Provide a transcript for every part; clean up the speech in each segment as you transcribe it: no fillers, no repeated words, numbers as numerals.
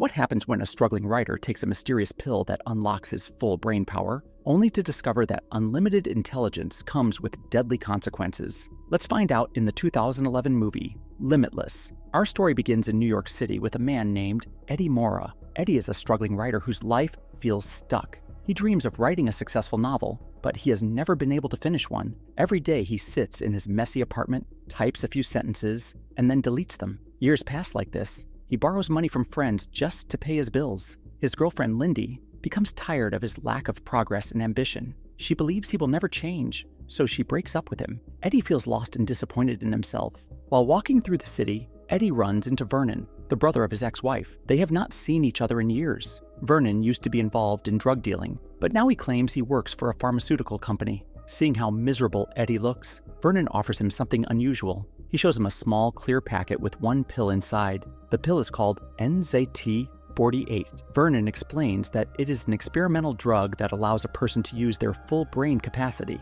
What happens when a struggling writer takes a mysterious pill that unlocks his full brain power, only to discover that unlimited intelligence comes with deadly consequences? Let's find out in the 2011 movie, Limitless. Our story begins in New York City with a man named Eddie Mora. Eddie is a struggling writer whose life feels stuck. He dreams of writing a successful novel, but he has never been able to finish one. Every day he sits in his messy apartment, types a few sentences, and then deletes them. Years pass like this. He borrows money from friends just to pay his bills. His girlfriend, Lindy, becomes tired of his lack of progress and ambition. She believes he will never change, so she breaks up with him. Eddie feels lost and disappointed in himself. While walking through the city, Eddie runs into Vernon, the brother of his ex-wife. They have not seen each other in years. Vernon used to be involved in drug dealing, but now he claims he works for a pharmaceutical company. Seeing how miserable Eddie looks, Vernon offers him something unusual. He shows him a small, clear packet with one pill inside. The pill is called NZT-48. Vernon explains that it is an experimental drug that allows a person to use their full brain capacity.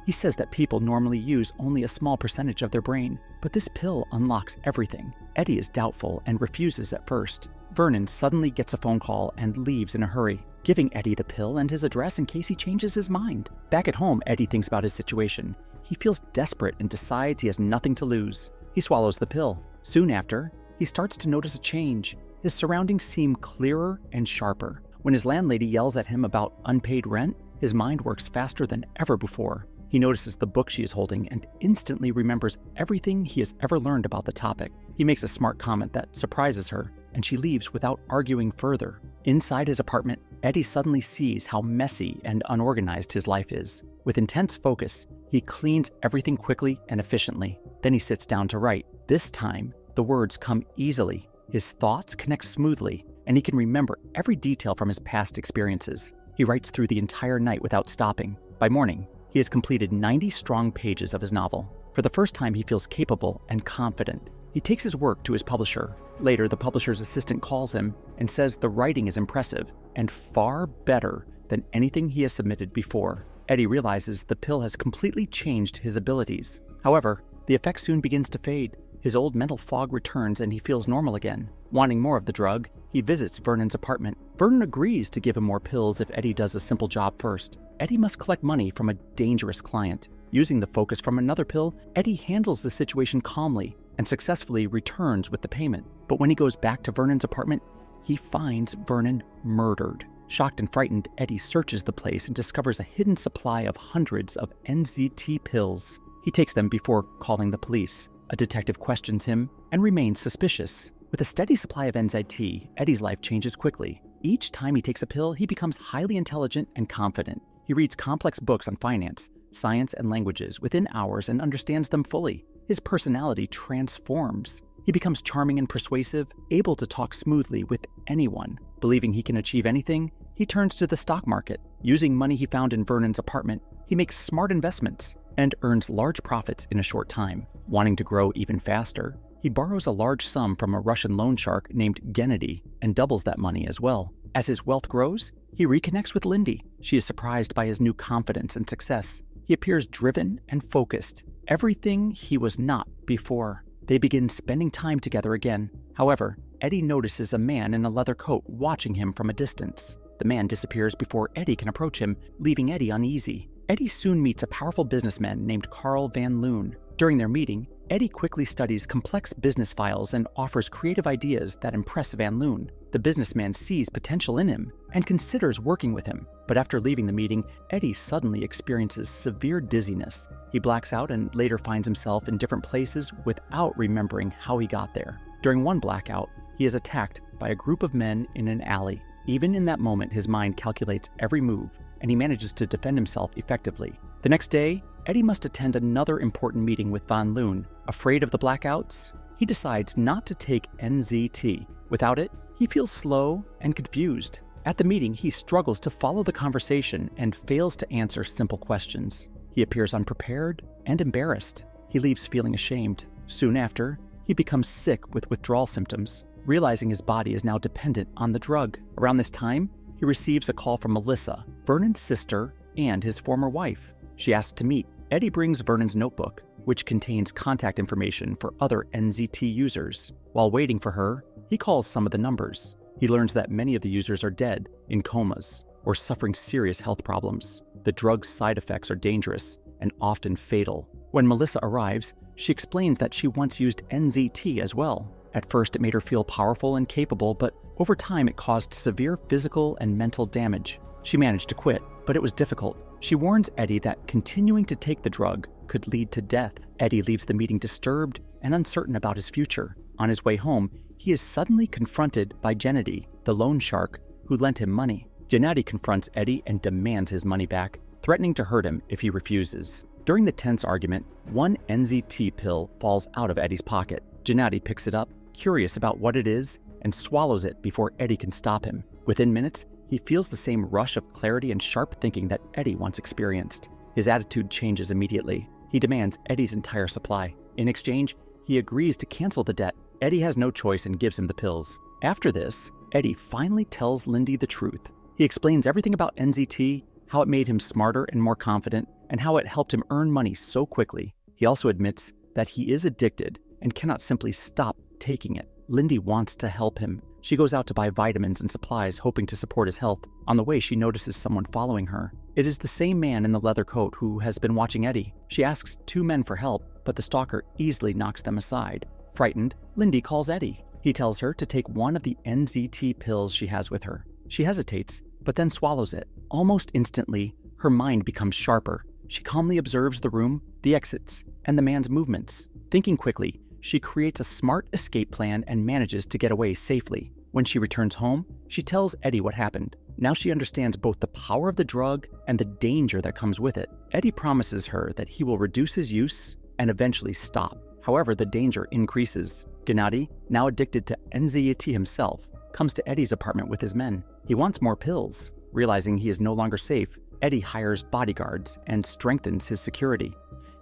He says that people normally use only a small percentage of their brain, but this pill unlocks everything. Eddie is doubtful and refuses at first. Vernon suddenly gets a phone call and leaves in a hurry, giving Eddie the pill and his address in case he changes his mind. Back at home, Eddie thinks about his situation. He feels desperate and decides he has nothing to lose. He swallows the pill. Soon after, he starts to notice a change. His surroundings seem clearer and sharper. When his landlady yells at him about unpaid rent, his mind works faster than ever before. He notices the book she is holding and instantly remembers everything he has ever learned about the topic. He makes a smart comment that surprises her, and she leaves without arguing further. Inside his apartment, Eddie suddenly sees how messy and unorganized his life is. With intense focus, he cleans everything quickly and efficiently. Then he sits down to write. This time, the words come easily. His thoughts connect smoothly, and he can remember every detail from his past experiences. He writes through the entire night without stopping. By morning, he has completed 90 strong pages of his novel. For the first time, he feels capable and confident. He takes his work to his publisher. Later, the publisher's assistant calls him and says the writing is impressive and far better than anything he has submitted before. Eddie realizes the pill has completely changed his abilities. However, the effect soon begins to fade. His old mental fog returns and he feels normal again. Wanting more of the drug, he visits Vernon's apartment. Vernon agrees to give him more pills if Eddie does a simple job first. Eddie must collect money from a dangerous client. Using the focus from another pill, Eddie handles the situation calmly and successfully returns with the payment. But when he goes back to Vernon's apartment, he finds Vernon murdered. Shocked and frightened, Eddie searches the place and discovers a hidden supply of hundreds of NZT pills. He takes them before calling the police. A detective questions him and remains suspicious. With a steady supply of NZT, Eddie's life changes quickly. Each time he takes a pill, he becomes highly intelligent and confident. He reads complex books on finance, science, and languages within hours and understands them fully. His personality transforms. He becomes charming and persuasive, able to talk smoothly with anyone. Believing he can achieve anything, he turns to the stock market. Using money he found in Vernon's apartment, he makes smart investments and earns large profits in a short time. Wanting to grow even faster, he borrows a large sum from a Russian loan shark named Gennady and doubles that money as well. As his wealth grows, he reconnects with Lindy. She is surprised by his new confidence and success. He appears driven and focused, everything he was not before. They begin spending time together again. However, Eddie notices a man in a leather coat watching him from a distance. The man disappears before Eddie can approach him, leaving Eddie uneasy. Eddie soon meets a powerful businessman named Carl Van Loon. During their meeting, Eddie quickly studies complex business files and offers creative ideas that impress Van Loon. The businessman sees potential in him and considers working with him. But after leaving the meeting, Eddie suddenly experiences severe dizziness. He blacks out and later finds himself in different places without remembering how he got there. During one blackout, he is attacked by a group of men in an alley. Even in that moment, his mind calculates every move, and he manages to defend himself effectively. The next day, Eddie must attend another important meeting with Van Loon. Afraid of the blackouts, he decides not to take NZT. Without it, he feels slow and confused. At the meeting, he struggles to follow the conversation and fails to answer simple questions. He appears unprepared and embarrassed. He leaves feeling ashamed. Soon after, he becomes sick with withdrawal symptoms, realizing his body is now dependent on the drug. Around this time, he receives a call from Melissa, Vernon's sister and his former wife. She asks to meet. Eddie brings Vernon's notebook, which contains contact information for other NZT users. While waiting for her, he calls some of the numbers. He learns that many of the users are dead, in comas, or suffering serious health problems. The drug's side effects are dangerous and often fatal. When Melissa arrives, she explains that she once used NZT as well. At first, it made her feel powerful and capable, but over time it caused severe physical and mental damage. She managed to quit, but it was difficult. She warns Eddie that continuing to take the drug could lead to death. Eddie leaves the meeting disturbed and uncertain about his future. On his way home, he is suddenly confronted by Gennady, the loan shark, who lent him money. Gennady confronts Eddie and demands his money back, threatening to hurt him if he refuses. During the tense argument, one NZT pill falls out of Eddie's pocket. Gennady picks it up, curious about what it is, and swallows it before Eddie can stop him. Within minutes, he feels the same rush of clarity and sharp thinking that Eddie once experienced. His attitude changes immediately. He demands Eddie's entire supply. In exchange, he agrees to cancel the debt. Eddie has no choice and gives him the pills. After this, Eddie finally tells Lindy the truth. He explains everything about NZT, how it made him smarter and more confident, and how it helped him earn money so quickly. He also admits that he is addicted and cannot simply stop taking it. Lindy wants to help him. She goes out to buy vitamins and supplies, hoping to support his health. On the way, she notices someone following her. It is the same man in the leather coat who has been watching Eddie. She asks two men for help, but the stalker easily knocks them aside. Frightened, Lindy calls Eddie. He tells her to take one of the NZT pills she has with her. She hesitates, but then swallows it. Almost instantly, her mind becomes sharper. She calmly observes the room, the exits, and the man's movements. Thinking quickly, she creates a smart escape plan and manages to get away safely. When she returns home, she tells Eddie what happened. Now she understands both the power of the drug and the danger that comes with it. Eddie promises her that he will reduce his use and eventually stop. However, the danger increases. Gennady, now addicted to NZT himself, comes to Eddie's apartment with his men. He wants more pills. Realizing he is no longer safe, Eddie hires bodyguards and strengthens his security.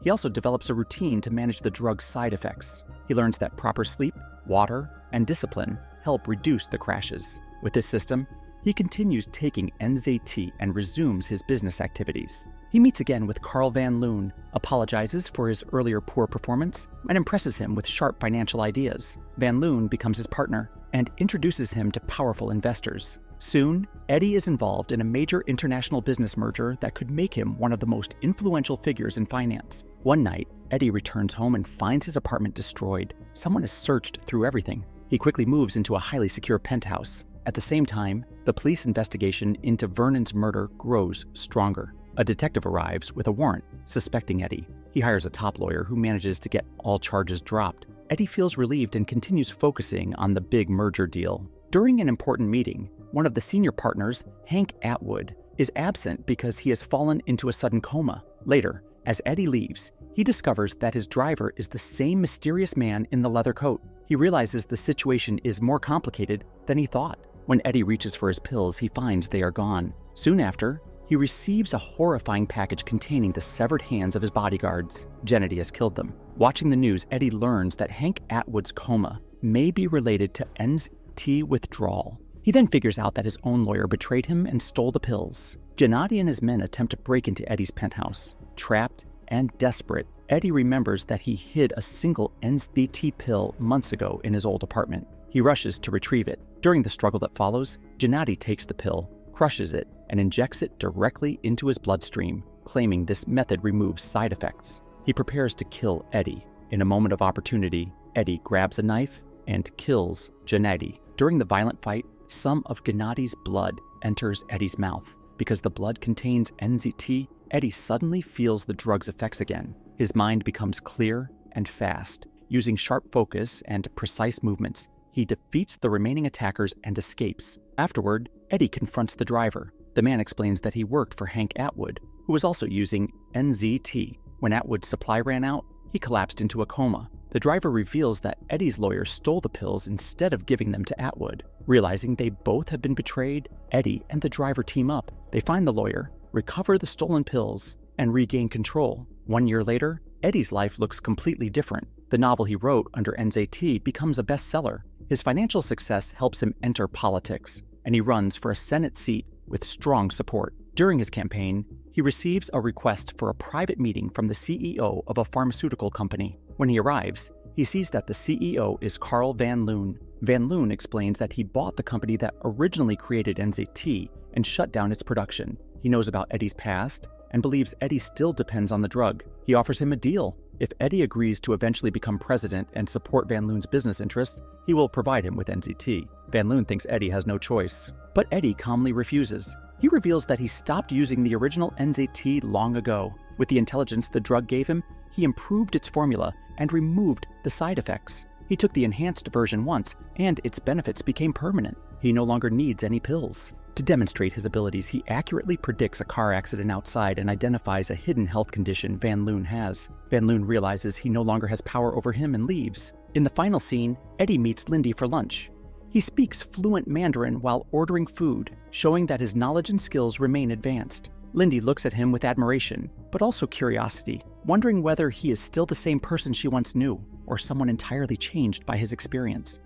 He also develops a routine to manage the drug's side effects. He learns that proper sleep, water, and discipline help reduce the crashes. With this system, he continues taking NZT and resumes his business activities. He meets again with Carl Van Loon, apologizes for his earlier poor performance, and impresses him with sharp financial ideas. Van Loon becomes his partner and introduces him to powerful investors. Soon, Eddie is involved in a major international business merger that could make him one of the most influential figures in finance. One night, Eddie returns home and finds his apartment destroyed. Someone has searched through everything. He quickly moves into a highly secure penthouse. At the same time, the police investigation into Vernon's murder grows stronger. A detective arrives with a warrant, suspecting Eddie. He hires a top lawyer who manages to get all charges dropped. Eddie feels relieved and continues focusing on the big merger deal. During an important meeting, one of the senior partners, Hank Atwood, is absent because he has fallen into a sudden coma. Later, as Eddie leaves, he discovers that his driver is the same mysterious man in the leather coat. He realizes the situation is more complicated than he thought. When Eddie reaches for his pills, he finds they are gone. Soon after, he receives a horrifying package containing the severed hands of his bodyguards. Gennady has killed them. Watching the news, Eddie learns that Hank Atwood's coma may be related to NZT withdrawal. He then figures out that his own lawyer betrayed him and stole the pills. Gennady and his men attempt to break into Eddie's penthouse. Trapped and desperate, Eddie remembers that he hid a single NZT pill months ago in his old apartment. He rushes to retrieve it. During the struggle that follows, Gennady takes the pill, crushes it, and injects it directly into his bloodstream, claiming this method removes side effects. He prepares to kill Eddie. In a moment of opportunity, Eddie grabs a knife and kills Gennady. During the violent fight, some of Gennady's blood enters Eddie's mouth. Because the blood contains NZT, Eddie suddenly feels the drug's effects again. His mind becomes clear and fast. Using sharp focus and precise movements, he defeats the remaining attackers and escapes. Afterward, Eddie confronts the driver. The man explains that he worked for Hank Atwood, who was also using NZT. When Atwood's supply ran out, he collapsed into a coma. The driver reveals that Eddie's lawyer stole the pills instead of giving them to Atwood. Realizing they both have been betrayed, Eddie and the driver team up. They find the lawyer, recover the stolen pills, and regain control. 1 year later, Eddie's life looks completely different. The novel he wrote under NZT becomes a bestseller. His financial success helps him enter politics, and he runs for a Senate seat with strong support. During his campaign, he receives a request for a private meeting from the CEO of a pharmaceutical company. When he arrives, he sees that the CEO is Carl Van Loon. Van Loon explains that he bought the company that originally created NZT and shut down its production. He knows about Eddie's past and believes Eddie still depends on the drug. He offers him a deal. If Eddie agrees to eventually become president and support Van Loon's business interests, he will provide him with NZT. Van Loon thinks Eddie has no choice, but Eddie calmly refuses. He reveals that he stopped using the original NZT long ago. With the intelligence the drug gave him, he improved its formula and removed the side effects. He took the enhanced version once, and its benefits became permanent. He no longer needs any pills. To demonstrate his abilities, he accurately predicts a car accident outside and identifies a hidden health condition Van Loon has. Van Loon realizes he no longer has power over him and leaves. In the final scene, Eddie meets Lindy for lunch. He speaks fluent Mandarin while ordering food, showing that his knowledge and skills remain advanced. Lindy looks at him with admiration, but also curiosity, wondering whether he is still the same person she once knew, or someone entirely changed by his experience.